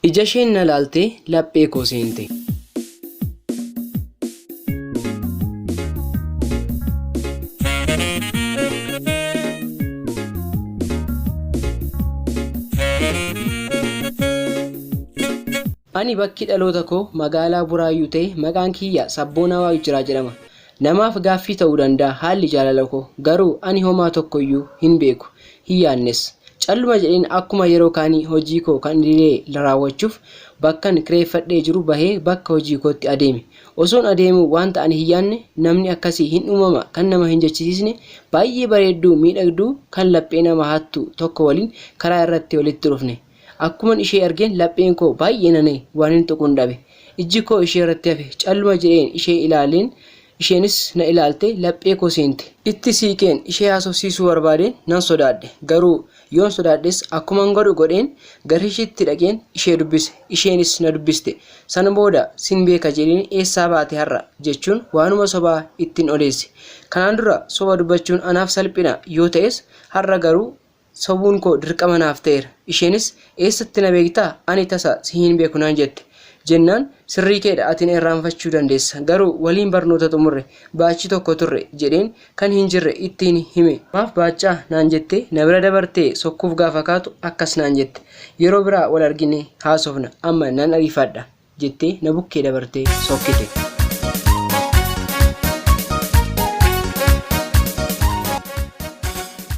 Ijasheen na laaltee lapheekoo seente. Ani bakki dhaloota koo magaalaa Buraayyuu ta'e maqaan kiyya Sabboonaa Waaqijiraa jedhama. Namaaf gaaffii ta'uu danda'a haalli jaalala koo garuu ani homaa tokkoyyuu hin beeku hin yaannes. Calluma jedheen akkuma yeroo kaanii hojii koo kan idilee raawwachuuf bakkan kireeffadhee jiru bahee bakka hojii kootti adeeme. Osoon adeemu wanta ani hin yaanne namni akkasii hin uumama kan nama hin jechisiisne baay'ee bareedduu miidhagduu kan laphee nama hattu tokko waliin karaa irratti walitti dhufne. Akkuman ishee argeen lapheen koo baay'ee nanee waan hin tuqun dhabe. Ijji koo ishee irratti hafe calluma jedheen ishee ilaaleen isheenis na ilaalte laphee koo seente. Itti siiqeen ishee haasofsiisuu barbaadeen nan sodaadhe garuu yoon sodaadhes akkuman godheen gara isheetti dhaqeen ishee dubbise isheenis na dubbiste. Sana booda sin beeka jedheen eessaa baate har'a jechuun waanuma sobaa ittiin odeesse. Kanaan dura soba dubbachuun anaaf salphina yoo ta'es har'a garuu sobuun koo dirqama naaf ta'eera. Isheenis eessatti na beektaa ani tasa si hin beeku naan jette. Jennaan sirrii keedha atiin irraanfachuu dandeessa garuu waliin barnoota xumurre baachi tokko turre jedheen kan hin jirre ittiin hime. Maaf baachaa naan jette na bira dabartee sokkuuf gaafa kaatu akkas naan jette. Yeroo biraa wal argine haasofna amma nan ariifadha jettee na bukkee dabartee sokkite.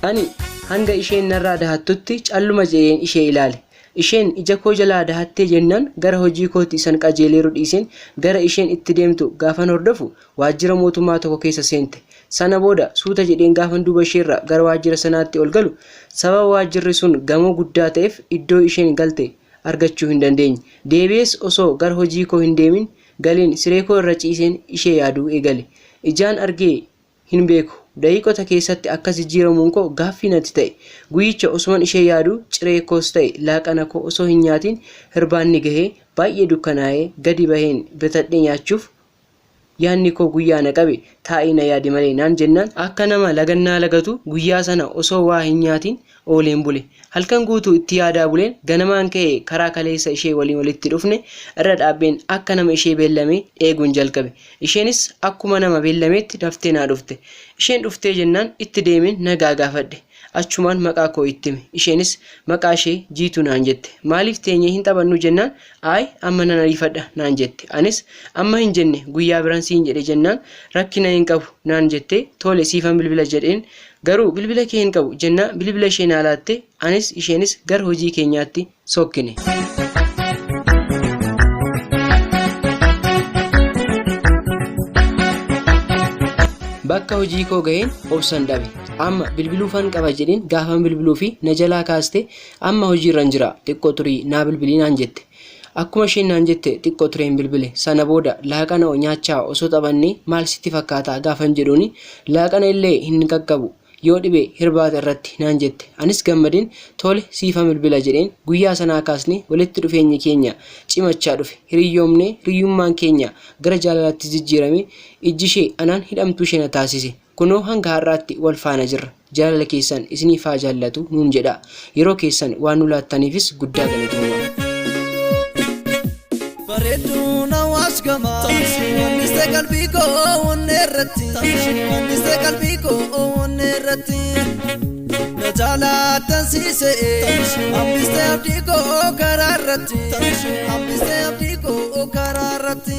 Ani hanga isheen narraa dahattutti calluma jedheen ishee ilaale. Isheen ija koo jalaa dahattee jennaan gara hojii kootti isan qajeeleeru dhiiseen gara isheen itti deemtu gaafan hordofu waajjira mootummaa tokko keessa seente. Sana booda suuta jedheen gaafan duuba isheerra gara waajjira sanaatti ol galu sababa waajjirri sun gamoo guddaa ta'eef iddoo isheen galte argachuu hin dandeenye. Deebi'ees osoo gara hojii koo hin deemin galeen siree koo irra ciiseen ishee yaaduu eegale. Ijaan argee hin beeku. Daqiiqota keessatti akkas jijjiiramuun koo gaaffii natti ta'e. Guyyicha osuman ishee yaadu ciree koos ta'e laaqana koo osoo hin nyaatiin hirbaanni gahee baay'ee dukkanaa'ee gadi baheen bitadhee nyaachuuf yaanni koo guyyaa na qabe taa'ee na yaade malee naan jennaan akka nama lagannaa lagatu guyyaa sana osoo waa hin nyaatiin ooleen bule. Halkan guutuu itti yaadaa buleen ganamaan ka'ee karaa kaleessa ishee waliin walitti dhufne irra dhaabbeen akka nama ishee beellamee eeguun jalqabe. Isheenis akkuma nama beellameetti daftee naa dhufte. Isheen dhuftee jennaan itti deemeen nagaa gaafadhe. Achumaan maqaa koo itti hime. Isheenis maqaa ishee Jiituu naan jette. Maaliif teenyee hin taphannu jennaan ayi amma nan ariifadha naan jette. Anis amma hin jenne guyyaa biraan siin jedhe jennaan rakkina hin qabu naan jette tole siifan bilbila jedheen garuu bilbila kee hin qabu jennaan bilbila ishee naa laatte anis isheenis gara hojii keenyaatti sokkine. Bakka hojii koo ga'een obsan dhabe. Amma bilbiluufan qaba jedheen gaafan bilbiluu fi na jalaa kaaste amma hojiirran jira xiqqoo turii naa bilbilii naan jette. Akkuma isheen naan jette xiqqoo tureen bilbile. Sana booda laaqana nyaachaa osoo taphannee maal sitti fakkaata gaafan jedhuuni laaqana illee hin qaqqabu yoo dhibe hirbaata irratti naan jette. Anis gammadeen tole siifan bilbila jedheen guyyaa sanaa kaasne walitti dhufeenyi keenya cimachaa dhufe. Hiriyoomne hiriyummaan keenya gara jaalalaatti jijjiirame ijji ishee anaan hidhamtuu ishee na taasise. Kunoo hanga har'aatti wal faana jirra. Jaalala keessan isiniif haa jaallatu nuun jedha. Yeroo keessan waan nu laattaniifis guddaa galatoomaa. Bareedduu na waashgama wanniste qalbii koo wanne irratti wanniste qalbii koo wanne irratti na jaalatan siise hambiste abdii koo karaa irratti hambiste abdii koo karaa irratti.